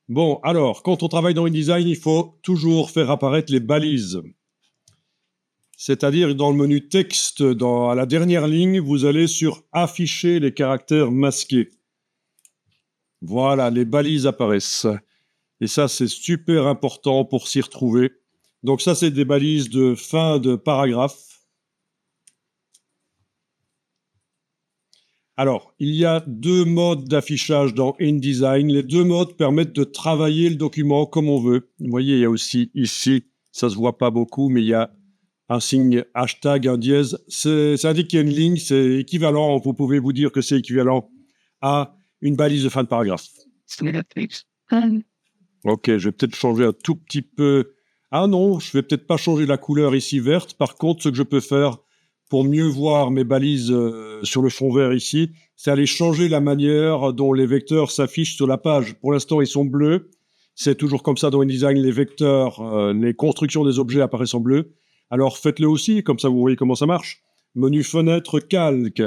Bon, alors, quand on travaille dans InDesign, il faut toujours faire apparaître les balises. C'est-à-dire, dans le menu texte, à la dernière ligne, vous allez sur afficher les caractères masqués. Voilà, les balises apparaissent. Et ça, c'est super important pour s'y retrouver. Donc ça, c'est des balises de fin de paragraphe. Alors, il y a deux modes d'affichage dans InDesign. Les deux modes permettent de travailler le document comme on veut. Vous voyez, il y a aussi ici, ça se voit pas beaucoup, mais il y a un signe hashtag, un dièse. Ça indique qu'il y a une ligne, c'est équivalent, vous pouvez vous dire que c'est équivalent à une balise de fin de paragraphe. Ok, je vais peut-être changer un tout petit peu. Ah non, je vais peut-être pas changer la couleur ici verte. Par contre, ce que je peux faire pour mieux voir mes balises sur le fond vert ici, c'est aller changer la manière dont les vecteurs s'affichent sur la page. Pour l'instant, ils sont bleus. C'est toujours comme ça dans InDesign, les vecteurs, les constructions des objets apparaissent en bleu. Alors faites-le aussi, comme ça vous voyez comment ça marche. Menu fenêtre calque.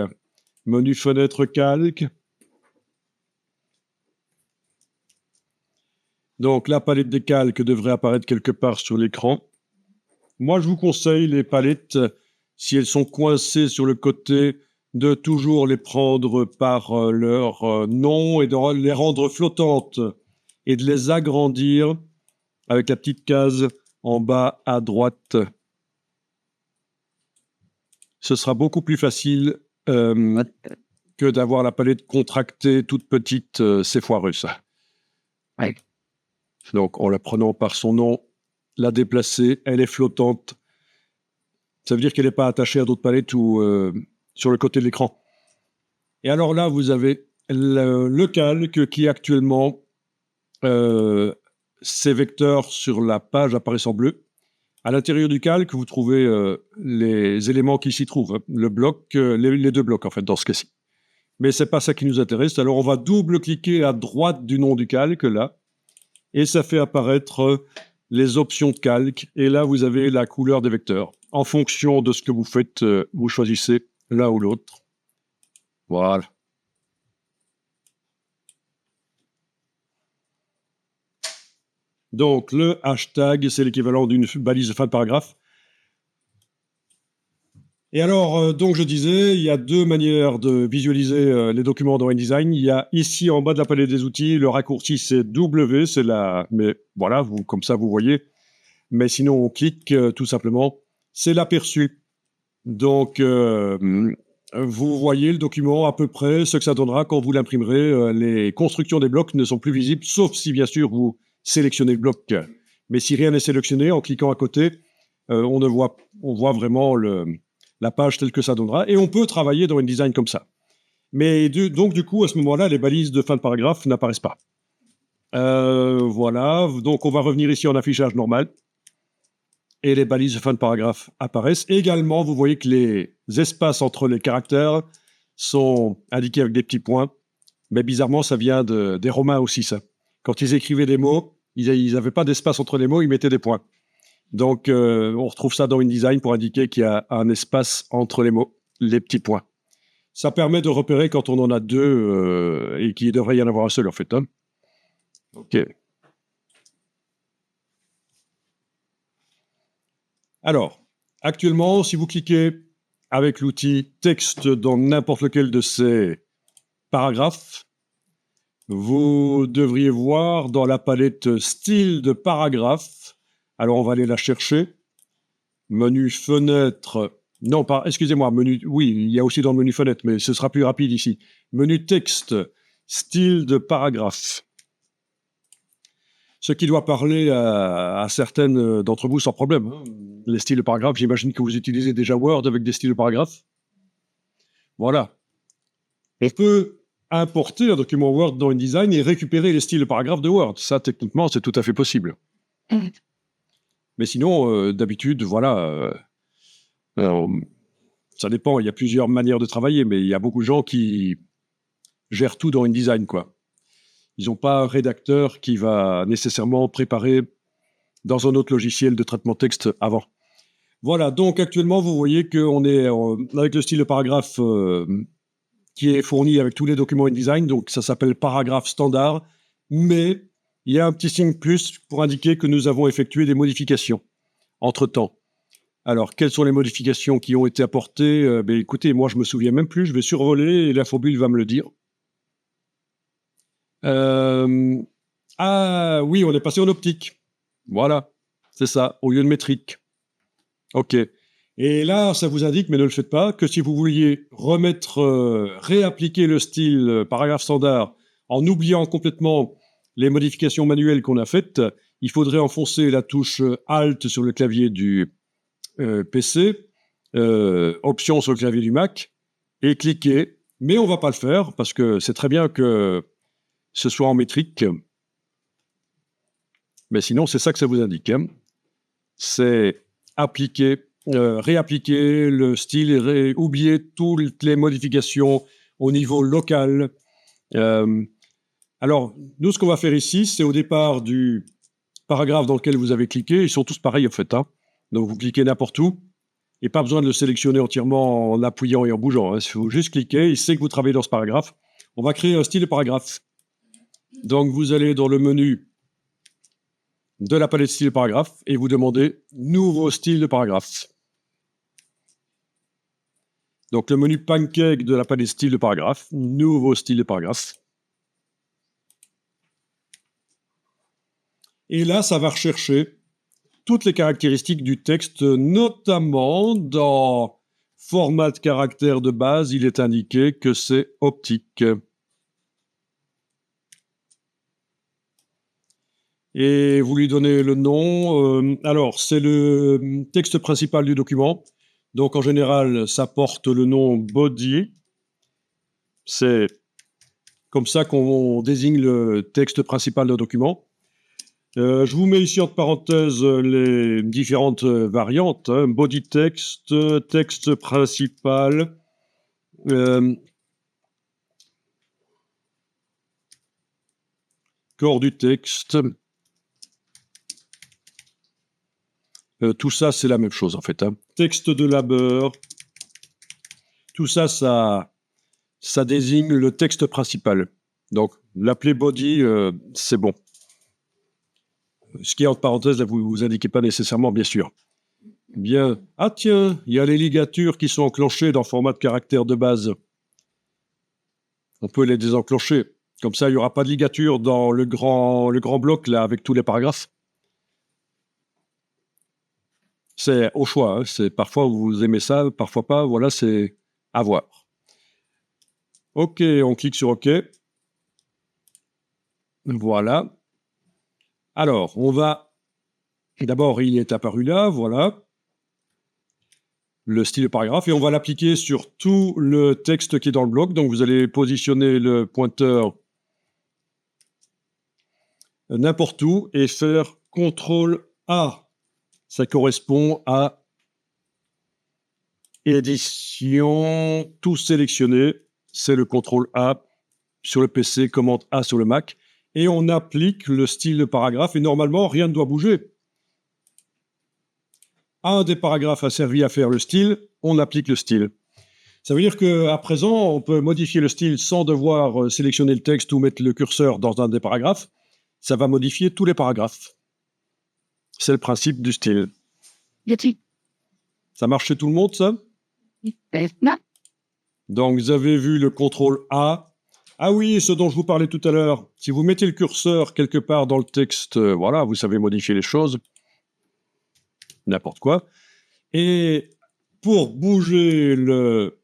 Menu fenêtre calque. Donc la palette des calques devrait apparaître quelque part sur l'écran. Moi, je vous conseille les palettes, si elles sont coincées sur le côté, de toujours les prendre par leur nom et de les rendre flottantes et de les agrandir avec la petite case en bas à droite. Ce sera beaucoup plus facile que d'avoir la palette contractée toute petite, c'est foireux ça. Ouais. Donc en la prenant par son nom, la déplacer, elle est flottante. Ça veut dire qu'elle n'est pas attachée à d'autres palettes ou sur le côté de l'écran. Et alors là, vous avez le calque qui actuellement, ces vecteurs sur la page apparaissent en bleu. À l'intérieur du calque, vous trouvez les éléments qui s'y trouvent. Hein. Le bloc, les deux blocs en fait, dans ce cas-ci. Mais c'est pas ça qui nous intéresse. Alors on va double-cliquer à droite du nom du calque, là. Et ça fait apparaître les options de calque. Et là, vous avez la couleur des vecteurs. En fonction de ce que vous faites, vous choisissez l'un ou l'autre. Voilà. Donc, le hashtag, c'est l'équivalent d'une balise de fin de paragraphe. Et alors, donc je disais, il y a deux manières de visualiser les documents dans InDesign. Il y a ici, en bas de la palette des outils, le raccourci, c'est W, c'est la... Mais voilà, comme ça, vous voyez. Mais sinon, on clique tout simplement. C'est l'aperçu. Donc, vous voyez le document à peu près, ce que ça donnera quand vous l'imprimerez. Les constructions des blocs ne sont plus visibles, sauf si, bien sûr, vous sélectionnez le bloc. Mais si rien n'est sélectionné, en cliquant à côté, on voit vraiment la page telle que ça donnera. Et on peut travailler dans InDesign comme ça. Mais donc, du coup, à ce moment-là, les balises de fin de paragraphe n'apparaissent pas. Voilà. Donc, on va revenir ici en affichage normal. Et les balises de fin de paragraphe apparaissent. Également, vous voyez que les espaces entre les caractères sont indiqués avec des petits points. Mais bizarrement, ça vient des Romains aussi, ça. Quand ils écrivaient des mots, ils n'avaient pas d'espace entre les mots, ils mettaient des points. Donc, on retrouve ça dans InDesign pour indiquer qu'il y a un espace entre les mots, les petits points. Ça permet de repérer quand on en a deux et qu'il devrait y en avoir un seul, en fait. Hein. OK. Alors, actuellement, si vous cliquez avec l'outil texte dans n'importe lequel de ces paragraphes, vous devriez voir dans la palette style de paragraphe. Alors, on va aller la chercher. Menu fenêtre. Non, excusez-moi, menu. Oui, il y a aussi dans le menu fenêtre, mais ce sera plus rapide ici. Menu texte, style de paragraphe. Ce qui doit parler à certaines d'entre vous sans problème. Hein. Les styles de paragraphe, j'imagine que vous utilisez déjà Word avec des styles de paragraphe. Voilà. On peut importer un document Word dans InDesign et récupérer les styles de paragraphe de Word. Ça, techniquement, c'est tout à fait possible. Mais sinon, d'habitude, voilà. Ça dépend, il y a plusieurs manières de travailler, mais il y a beaucoup de gens qui gèrent tout dans InDesign, quoi. Ils n'ont pas un rédacteur qui va nécessairement préparer dans un autre logiciel de traitement texte avant. Voilà, donc actuellement, vous voyez qu'on est avec le style de paragraphe qui est fourni avec tous les documents InDesign, donc ça s'appelle paragraphe standard, mais il y a un petit signe plus pour indiquer que nous avons effectué des modifications entre-temps. Alors, quelles sont les modifications qui ont été apportées? Écoutez, moi, je me souviens même plus. Je vais survoler et l'infobule va me le dire. Ah oui, on est passé en optique. Voilà, c'est ça, au lieu de métrique. OK. Et là, ça vous indique, mais ne le faites pas, que si vous vouliez réappliquer le style paragraphe standard en oubliant complètement les modifications manuelles qu'on a faites, il faudrait enfoncer la touche Alt sur le clavier du PC, Option sur le clavier du Mac, et cliquer. Mais on ne va pas le faire, parce que c'est très bien que ce soit en métrique. Mais sinon, c'est ça que ça vous indique. Hein. C'est réappliquer le style et oublier toutes les modifications au niveau local. Alors, nous, ce qu'on va faire ici, c'est au départ du paragraphe dans lequel vous avez cliqué. Ils sont tous pareils, en fait. Hein. Donc, vous cliquez n'importe où. Et pas besoin de le sélectionner entièrement en appuyant et en bougeant. Hein. Il faut juste cliquer. Il sait que vous travaillez dans ce paragraphe. On va créer un style de paragraphe. Donc, vous allez dans le menu de la palette style de paragraphe et vous demandez nouveau style de paragraphe. Donc le menu pancake de la palette style de paragraphe, nouveau style de paragraphe. Et là, ça va rechercher toutes les caractéristiques du texte, notamment dans format de caractère de base, il est indiqué que c'est optique. Et vous lui donnez le nom. Alors, c'est le texte principal du document. Donc, en général, ça porte le nom body. C'est comme ça qu'on désigne le texte principal d'un document. Je vous mets ici entre parenthèses les différentes variantes. Hein. Body text, texte principal, corps du texte. Tout ça, c'est la même chose en fait. Hein. Texte de labeur. Tout ça, ça désigne le texte principal. Donc, l'appeler body, c'est bon. Ce qui est entre parenthèses, là, vous vous indiquez pas nécessairement, bien sûr. Bien. Ah tiens, il y a les ligatures qui sont enclenchées dans le format de caractère de base. On peut les désenclencher. Comme ça, il n'y aura pas de ligature dans le grand bloc, là, avec tous les paragraphes. C'est au choix. Hein. C'est, parfois, vous aimez ça, parfois pas. Voilà, c'est à voir. OK, on clique sur OK. Voilà. Alors, on va... D'abord, il est apparu là, voilà. Le style de paragraphe, et on va l'appliquer sur tout le texte qui est dans le bloc. Donc, vous allez positionner le pointeur n'importe où et faire CTRL-A. Ça correspond à édition, tout sélectionné. C'est le CTRL-A sur le PC, commande A sur le Mac. Et on applique le style de paragraphe et normalement, rien ne doit bouger. Un des paragraphes a servi à faire le style, on applique le style. Ça veut dire qu'à présent, on peut modifier le style sans devoir sélectionner le texte ou mettre le curseur dans un des paragraphes. Ça va modifier tous les paragraphes. C'est le principe du style. Ça marche chez tout le monde, ça? Donc, vous avez vu le CTRL-A. Ah oui, ce dont je vous parlais tout à l'heure. Si vous mettez le curseur quelque part dans le texte, voilà, vous savez modifier les choses. N'importe quoi. Et pour bouger le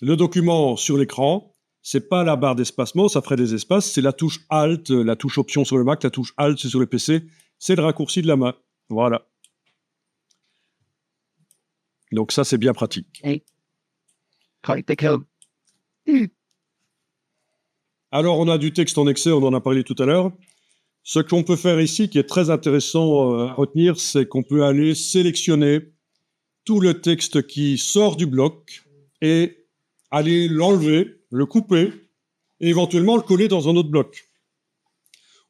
document sur l'écran, c'est pas la barre d'espacement, ça ferait des espaces, c'est la touche Alt, la touche Option sur le Mac, la touche Alt sur le PC, c'est le raccourci de la main. Voilà. Donc ça, c'est bien pratique. Alors, on a du texte en excès, on en a parlé tout à l'heure. Ce qu'on peut faire ici, qui est très intéressant à retenir, c'est qu'on peut aller sélectionner tout le texte qui sort du bloc et aller l'enlever, le couper, et éventuellement le coller dans un autre bloc.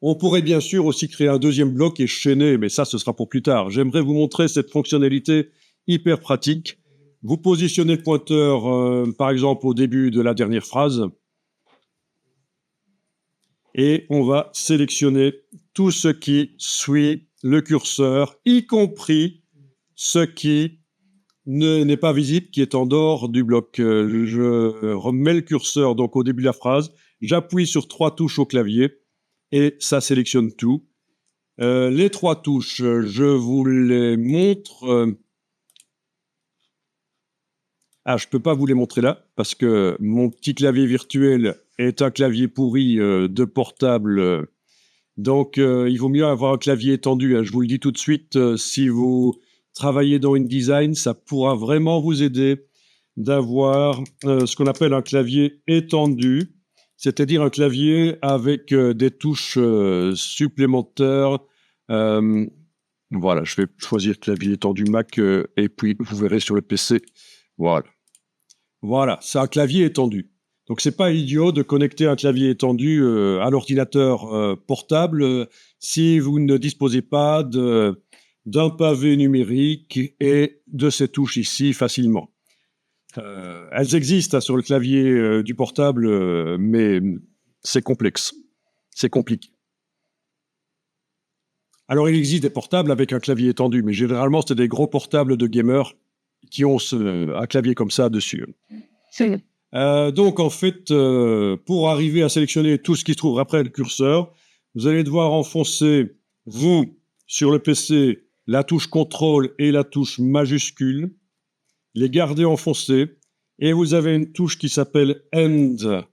On pourrait bien sûr aussi créer un deuxième bloc et chaîner, mais ça, ce sera pour plus tard. J'aimerais vous montrer cette fonctionnalité hyper pratique. Vous positionnez le pointeur, par exemple, au début de la dernière phrase. et on va sélectionner tout ce qui suit le curseur, y compris ce qui n'est pas visible, qui est en dehors du bloc. Je remets le curseur donc au début de la phrase, j'appuie sur 3 touches au clavier et ça sélectionne tout. Les 3 touches, je vous les montre. Je peux pas vous les montrer là parce que mon petit clavier virtuel est un clavier pourri de portable. Donc, il vaut mieux avoir un clavier étendu. Hein. Je vous le dis tout de suite, si vous travaillez dans InDesign, ça pourra vraiment vous aider d'avoir ce qu'on appelle un clavier étendu, c'est-à-dire un clavier avec des touches supplémentaires. Voilà, je vais choisir clavier étendu Mac et puis vous verrez sur le PC. Voilà. Voilà, c'est un clavier étendu. Donc, c'est pas idiot de connecter un clavier étendu à l'ordinateur portable si vous ne disposez pas d'un pavé numérique et de ces touches ici facilement. Elles existent sur le clavier du portable, mais c'est complexe, c'est compliqué. Alors, il existe des portables avec un clavier étendu, mais généralement, c'est des gros portables de gamers qui ont un clavier comme ça dessus. Donc, en fait, pour arriver à sélectionner tout ce qui se trouve après le curseur, vous allez devoir enfoncer, vous, sur le PC, la touche CTRL et la touche majuscule, les garder enfoncées, et vous avez une touche qui s'appelle End,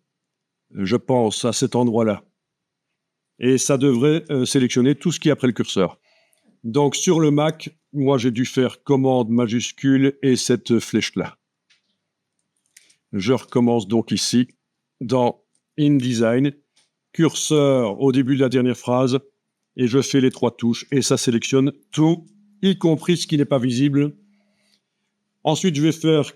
je pense, à cet endroit-là. Et ça devrait sélectionner tout ce qui est après le curseur. Donc, sur le Mac, moi, j'ai dû faire commande majuscule et cette flèche-là. Je recommence donc ici, dans InDesign, curseur au début de la dernière phrase, et je fais les 3 touches, et ça sélectionne tout, y compris ce qui n'est pas visible. Ensuite, je vais faire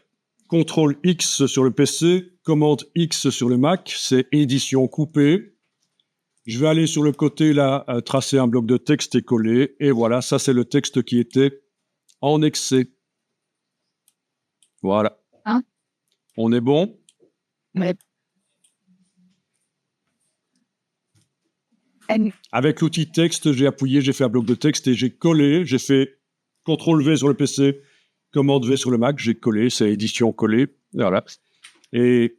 CTRL X sur le PC, commande X sur le Mac, c'est édition coupée. Je vais aller sur le côté là, tracer un bloc de texte et coller, et voilà, ça c'est le texte qui était en excès. Voilà. Hein? On est bon? Ouais. Avec l'outil texte, j'ai appuyé, j'ai fait un bloc de texte et j'ai collé, j'ai fait CTRL V sur le PC, commande V sur le Mac, j'ai collé, c'est édition collée, voilà. Et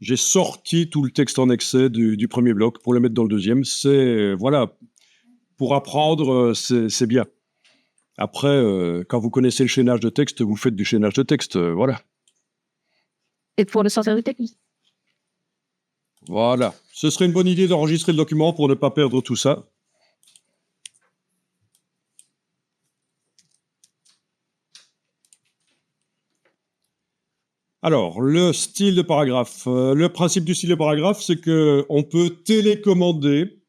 j'ai sorti tout le texte en excès du premier bloc pour le mettre dans le deuxième. C'est, voilà, pour apprendre, c'est bien. Après, quand vous connaissez le chaînage de texte, vous faites du chaînage de texte, voilà. Et pour le sortir du texte. Voilà. Ce serait une bonne idée d'enregistrer le document pour ne pas perdre tout ça. Alors, le style de paragraphe. Le principe du style de paragraphe, c'est qu'on peut télécommander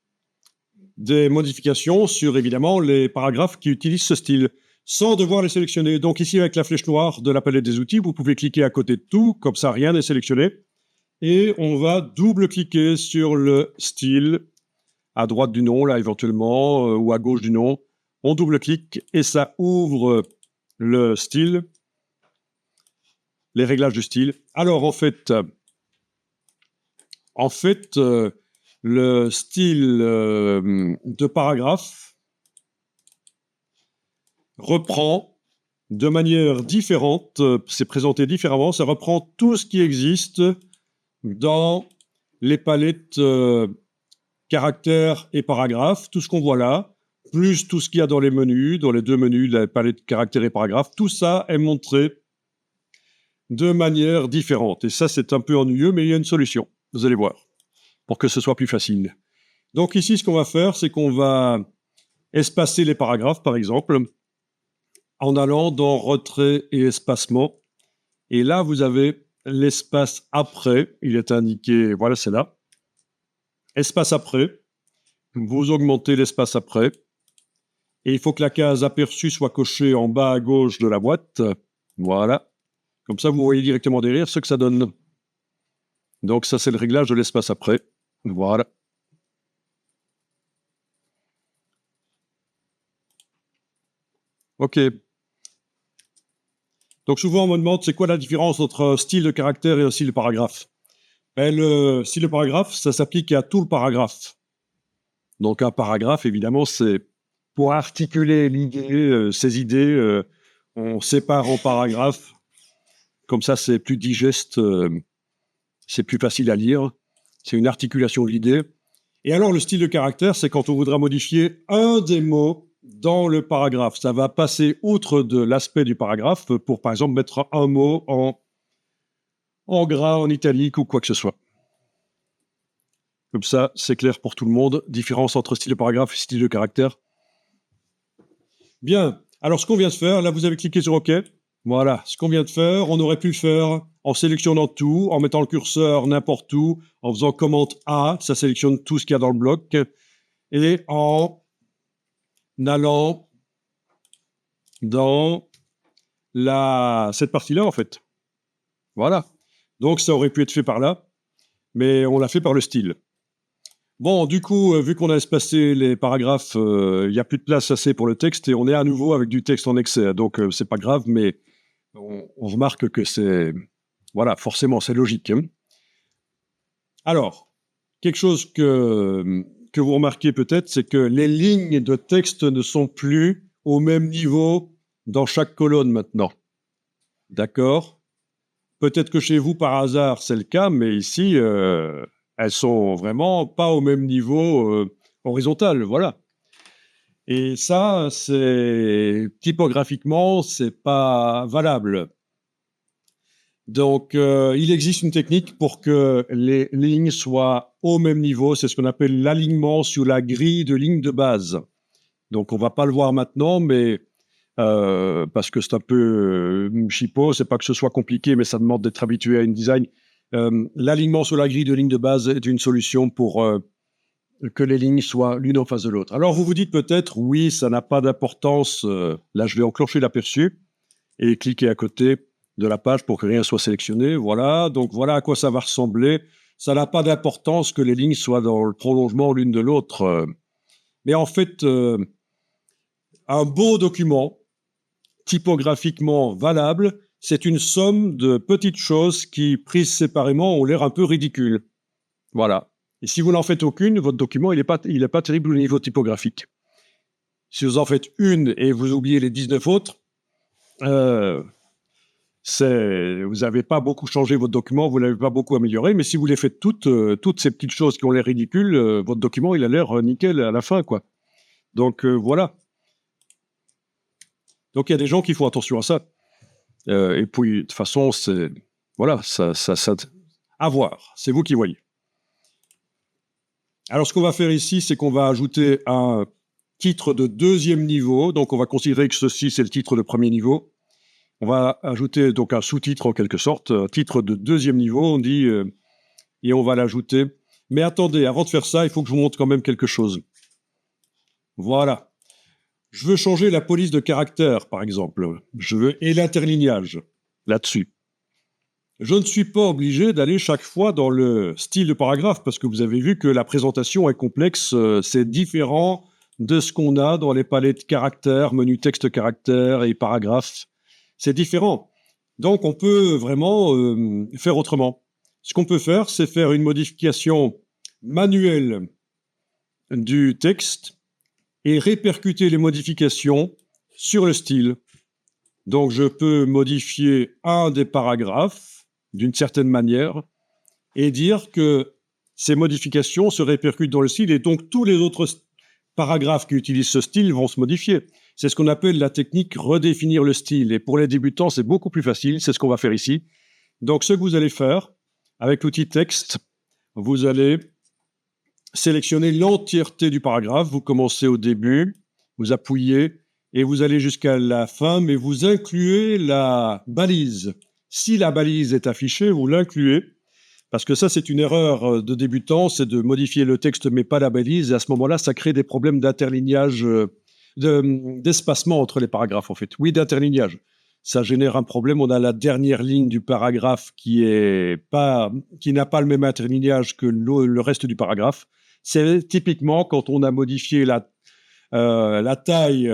des modifications sur, évidemment, les paragraphes qui utilisent ce style, sans devoir les sélectionner. Donc ici, avec la flèche noire de la palette des outils, vous pouvez cliquer à côté de tout, comme ça, rien n'est sélectionné. Et on va double-cliquer sur le style, à droite du nom, là, éventuellement, ou à gauche du nom. On double-clique et ça ouvre le style, les réglages du style. Alors, en fait, le style de paragraphe reprend de manière différente, c'est présenté différemment, ça reprend tout ce qui existe dans les palettes caractères et paragraphes, tout ce qu'on voit là, plus tout ce qu'il y a dans les menus, dans les 2 menus de la palette caractères et paragraphes, tout ça est montré de manière différente. Et ça, c'est un peu ennuyeux, mais il y a une solution, vous allez voir, pour que ce soit plus facile. Donc ici, ce qu'on va faire, c'est qu'on va espacer les paragraphes, par exemple, en allant dans retrait et espacement. Et là, vous avez l'espace après, il est indiqué, voilà, c'est là. Espace après, vous augmentez l'espace après. Et il faut que la case aperçue soit cochée en bas à gauche de la boîte. Voilà. Comme ça, vous voyez directement derrière ce que ça donne. Donc ça, c'est le réglage de l'espace après. Voilà. OK. Donc souvent, on me demande c'est quoi la différence entre un style de caractère et un style de paragraphe. Le style de paragraphe, ça s'applique à tout le paragraphe. Donc un paragraphe, évidemment, c'est pour articuler l'idée, ces idées, on sépare en paragraphes. Comme ça, c'est plus digeste, c'est plus facile à lire. C'est une articulation de l'idée. Et alors, le style de caractère, c'est quand on voudra modifier un des mots dans le paragraphe. Ça va passer outre de l'aspect du paragraphe pour, par exemple, mettre un mot en gras, en italique ou quoi que ce soit. Comme ça, c'est clair pour tout le monde. Différence entre style de paragraphe et style de caractère. Bien. Alors, ce qu'on vient de faire, là, vous avez cliqué sur OK. Voilà. Ce qu'on vient de faire, on aurait pu le faire en sélectionnant tout, en mettant le curseur n'importe où, en faisant commande A, ça sélectionne tout ce qu'il y a dans le bloc, et en allant dans cette partie-là, en fait. Voilà. Donc, ça aurait pu être fait par là, mais on l'a fait par le style. Bon, du coup, vu qu'on a espacé les paragraphes, il n'y a plus de place assez pour le texte et on est à nouveau avec du texte en excès. Donc, c'est pas grave, mais on remarque que c'est... Voilà, forcément, c'est logique. Hein. Alors, quelque chose que vous remarquez peut-être, c'est que les lignes de texte ne sont plus au même niveau dans chaque colonne maintenant. D'accord ? Peut-être que chez vous, par hasard, c'est le cas, mais ici, elles sont vraiment pas au même niveau horizontal, voilà. Et ça, typographiquement, c'est pas valable. Donc, il existe une technique pour que les lignes soient au même niveau. C'est ce qu'on appelle l'alignement sur la grille de ligne de base. Donc, on va pas le voir maintenant, mais parce que c'est un peu chipot, c'est pas que ce soit compliqué, mais ça demande d'être habitué à une design. L'alignement sur la grille de ligne de base est une solution pour que les lignes soient l'une en face de l'autre. Alors vous vous dites peut-être, oui, ça n'a pas d'importance. Là, je vais enclencher l'aperçu et cliquer à côté de la page pour que rien soit sélectionné. Voilà, donc voilà à quoi ça va ressembler. Ça n'a pas d'importance que les lignes soient dans le prolongement l'une de l'autre. Mais en fait, un beau document, typographiquement valable, c'est une somme de petites choses qui, prises séparément, ont l'air un peu ridicules. Voilà. Et si vous n'en faites aucune, votre document, il n'est pas terrible au niveau typographique. Si vous en faites une et vous oubliez les 19 autres, vous n'avez pas beaucoup changé votre document, vous ne l'avez pas beaucoup amélioré, mais si vous les faites toutes ces petites choses qui ont l'air ridicules, votre document, il a l'air nickel à la fin, quoi. Donc, voilà. Donc, il y a des gens qui font attention à ça. Et puis, de toute façon, c'est... Voilà, ça à voir. C'est vous qui voyez. Alors, ce qu'on va faire ici, c'est qu'on va ajouter un titre de deuxième niveau. Donc, on va considérer que ceci, c'est le titre de premier niveau. On va ajouter donc un sous-titre en quelque sorte, un titre de deuxième niveau, on dit, et on va l'ajouter. Mais attendez, avant de faire ça, il faut que je vous montre quand même quelque chose. Voilà. Je veux changer la police de caractère, par exemple. Et l'interlignage, là-dessus. Je ne suis pas obligé d'aller chaque fois dans le style de paragraphe, parce que vous avez vu que la présentation est complexe, c'est différent de ce qu'on a dans les palettes caractères, menu texte caractère et paragraphes. C'est différent. Donc, on peut vraiment faire autrement. Ce qu'on peut faire, c'est faire une modification manuelle du texte et répercuter les modifications sur le style. Donc, je peux modifier un des paragraphes d'une certaine manière et dire que ces modifications se répercutent dans le style et donc tous les autres paragraphes qui utilisent ce style vont se modifier. C'est ce qu'on appelle la technique redéfinir le style. Et pour les débutants, c'est beaucoup plus facile. C'est ce qu'on va faire ici. Donc, ce que vous allez faire avec l'outil texte, vous allez sélectionner l'entièreté du paragraphe. Vous commencez au début, vous appuyez et vous allez jusqu'à la fin, mais vous incluez la balise. Si la balise est affichée, vous l'incluez. Parce que ça, c'est une erreur de débutant, c'est de modifier le texte mais pas la balise. Et à ce moment-là, ça crée des problèmes d'interlignage, d'espacement entre les paragraphes, en fait. Oui, d'interlignage. Ça génère un problème. On a la dernière ligne du paragraphe qui n'a pas le même interlignage que le reste du paragraphe. C'est typiquement quand on a modifié la taille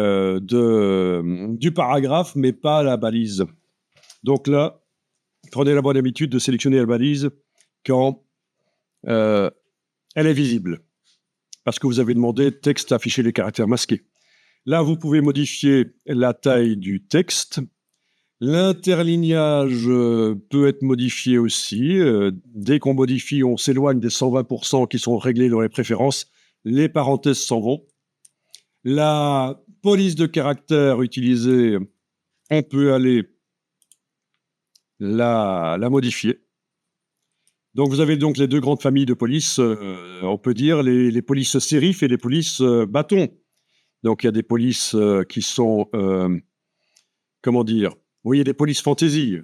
du paragraphe, mais pas la balise. Donc là, prenez la bonne habitude de sélectionner la balise quand elle est visible. Parce que vous avez demandé texte afficher les caractères masqués. Là, vous pouvez modifier la taille du texte. L'interlignage peut être modifié aussi. Dès qu'on modifie, on s'éloigne des 120% qui sont réglés dans les préférences. Les parenthèses s'en vont. La police de caractère utilisée, on peut aller la modifier. Donc, vous avez donc les deux grandes familles de police, on peut dire, les polices sérifs et les polices bâtons. Donc, il y a des polices qui sont, comment dire, vous voyez, des polices fantasy.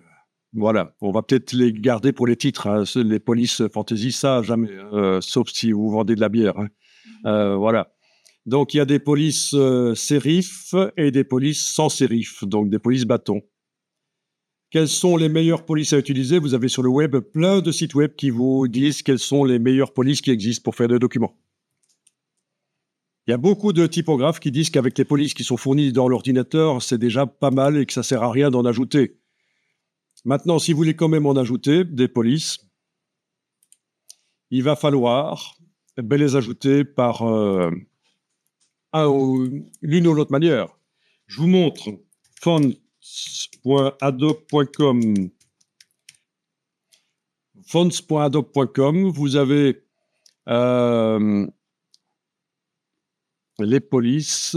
Voilà, on va peut-être les garder pour les titres. Hein. Les polices fantasy, ça, jamais, sauf si vous vendez de la bière. Hein. Voilà. Donc, il y a des polices sérifs et des polices sans sérif, donc des polices bâtons. Quelles sont les meilleures polices à utiliser? Vous avez sur le web plein de sites web qui vous disent quelles sont les meilleures polices qui existent pour faire des documents. Il y a beaucoup de typographes qui disent qu'avec les polices qui sont fournies dans l'ordinateur, c'est déjà pas mal et que ça sert à rien d'en ajouter. Maintenant, si vous voulez quand même en ajouter des polices, il va falloir les ajouter par l'une ou l'autre manière. Je vous montre fonts.adobe.com. Fonts.adobe.com, vous avez les polices,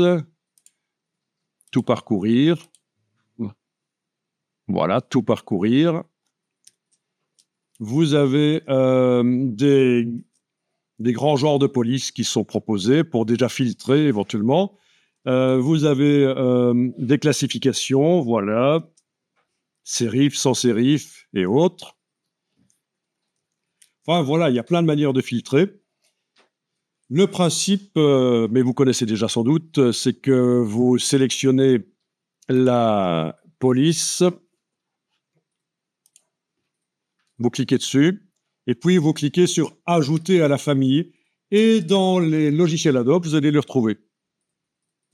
tout parcourir. Voilà, tout parcourir. Vous avez des grands genres de polices qui sont proposés pour déjà filtrer éventuellement. Vous avez des classifications, voilà, sérif, sans sérif et autres. Enfin, voilà, il y a plein de manières de filtrer. Le principe, mais vous connaissez déjà sans doute, c'est que vous sélectionnez la police, vous cliquez dessus, et puis vous cliquez sur « Ajouter à la famille », et dans les logiciels Adobe, vous allez le retrouver.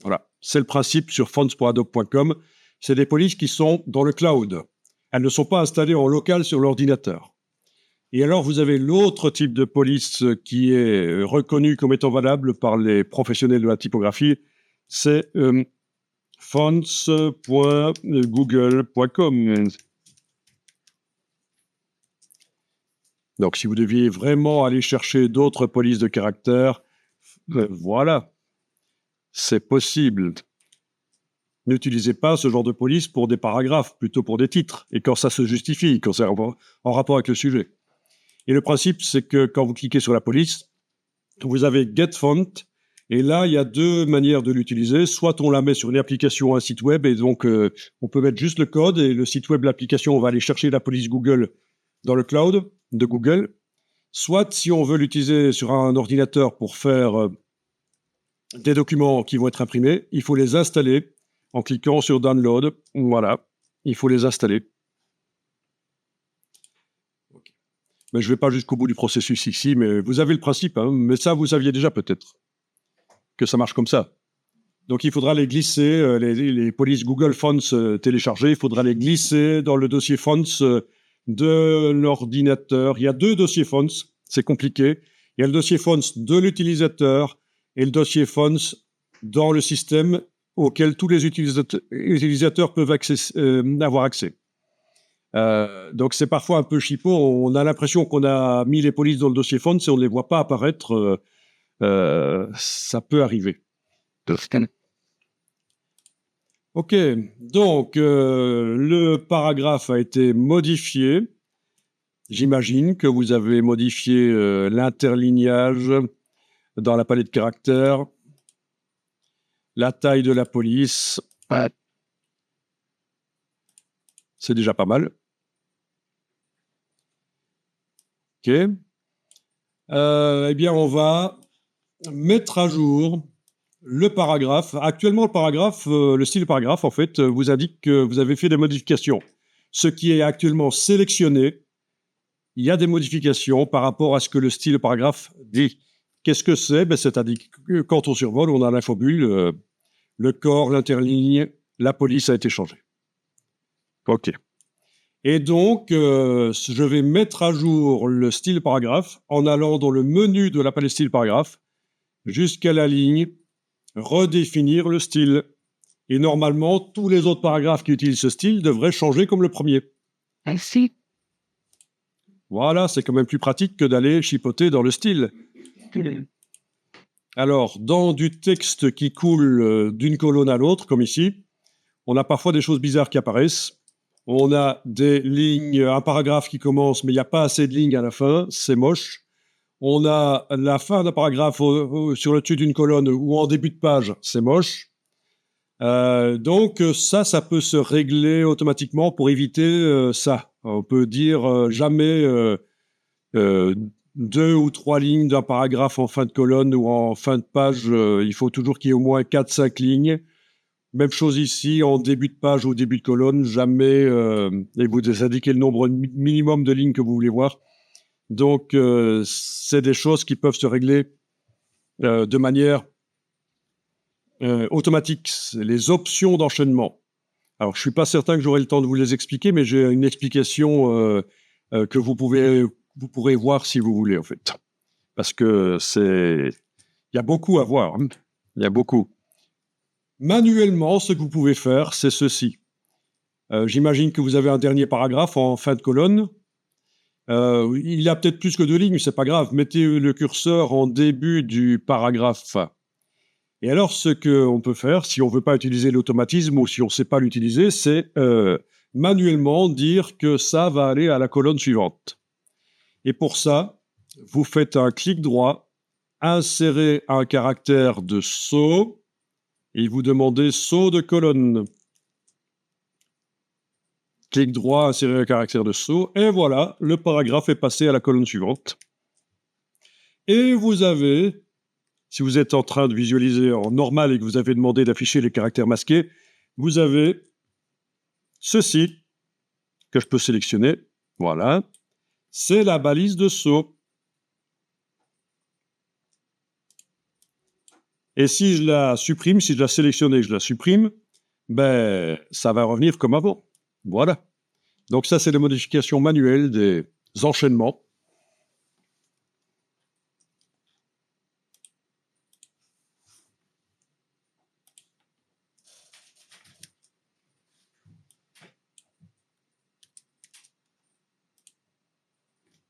Voilà, c'est le principe sur fonts.adobe.com. C'est des polices qui sont dans le cloud. Elles ne sont pas installées en local sur l'ordinateur. Et alors, vous avez l'autre type de police qui est reconnu comme étant valable par les professionnels de la typographie, c'est fonts.google.com. Donc, si vous deviez vraiment aller chercher d'autres polices de caractère, voilà, c'est possible. N'utilisez pas ce genre de police pour des paragraphes, plutôt pour des titres, et quand ça se justifie, quand c'est en rapport avec le sujet. Et le principe, c'est que quand vous cliquez sur la police, vous avez Get Font, et là, il y a deux manières de l'utiliser. Soit on la met sur une application, un site web, et donc on peut mettre juste le code, et le site web, l'application, on va aller chercher la police Google dans le cloud de Google. Soit, si on veut l'utiliser sur un ordinateur pour faire des documents qui vont être imprimés, il faut les installer en cliquant sur Download. Voilà, il faut les installer. Mais je ne vais pas jusqu'au bout du processus ici, mais vous avez le principe, hein, mais ça, vous saviez déjà peut-être que ça marche comme ça. Donc, il faudra les glisser, les polices Google Fonts téléchargées, il faudra les glisser dans le dossier Fonts de l'ordinateur. Il y a deux dossiers Fonts, c'est compliqué. Il y a le dossier Fonts de l'utilisateur et le dossier Fonts dans le système auquel tous les utilisateurs peuvent avoir accès. Donc, c'est parfois un peu chipot. On a l'impression qu'on a mis les polices dans le dossier Fonts et on ne les voit pas apparaître. Ça peut arriver. OK, donc le paragraphe a été modifié. J'imagine que vous avez modifié l'interlignage dans la palette de caractères, la taille de la police. C'est déjà pas mal. OK. Eh bien, on va mettre à jour le paragraphe. Actuellement, le paragraphe, le style paragraphe, en fait, vous indique que vous avez fait des modifications. Ce qui est actuellement sélectionné, il y a des modifications par rapport à ce que le style paragraphe dit. Qu'est-ce que c'est? C'est-à-dire que quand on survole, on a l'infobulle, le corps, l'interligne, la police a été changée. OK. Et donc, je vais mettre à jour le style paragraphe en allant dans le menu de la palette style paragraphe jusqu'à la ligne, redéfinir le style. Et normalement, tous les autres paragraphes qui utilisent ce style devraient changer comme le premier. I see. Voilà, c'est quand même plus pratique que d'aller chipoter dans le style. Alors, dans du texte qui coule d'une colonne à l'autre, comme ici, on a parfois des choses bizarres qui apparaissent. On a des lignes, un paragraphe qui commence, mais il n'y a pas assez de lignes à la fin, c'est moche. On a la fin d'un paragraphe sur le dessus d'une colonne ou en début de page, c'est moche. Donc ça peut se régler automatiquement pour éviter ça. On peut dire jamais 2 ou 3 lignes d'un paragraphe en fin de colonne ou en fin de page. Il faut toujours qu'il y ait au moins 4-5 lignes. Même chose ici, en début de page ou début de colonne, jamais, et vous indiquez le nombre minimum de lignes que vous voulez voir. Donc, c'est des choses qui peuvent se régler de manière automatique. C'est les options d'enchaînement. Alors, je ne suis pas certain que j'aurai le temps de vous les expliquer, mais j'ai une explication que vous pourrez voir si vous voulez, en fait. Parce que il y a beaucoup à voir. Hein. Il y a beaucoup. Manuellement, ce que vous pouvez faire, c'est ceci. J'imagine que vous avez un dernier paragraphe en fin de colonne. Il a peut-être plus que 2 lignes, c'est pas grave. Mettez le curseur en début du paragraphe. Et alors, ce qu'on peut faire, si on ne veut pas utiliser l'automatisme ou si on ne sait pas l'utiliser, c'est manuellement dire que ça va aller à la colonne suivante. Et pour ça, vous faites un clic droit, insérez un caractère de saut, et vous demandez saut de colonne. Clic droit, insérer un caractère de saut, et voilà, le paragraphe est passé à la colonne suivante. Et vous avez, si vous êtes en train de visualiser en normal et que vous avez demandé d'afficher les caractères masqués, vous avez ceci, que je peux sélectionner, voilà, c'est la balise de saut. Et si je la supprime, si je la sélectionne et que je la supprime, ben, ça va revenir comme avant. Voilà. Donc ça, c'est la modification manuelle des enchaînements.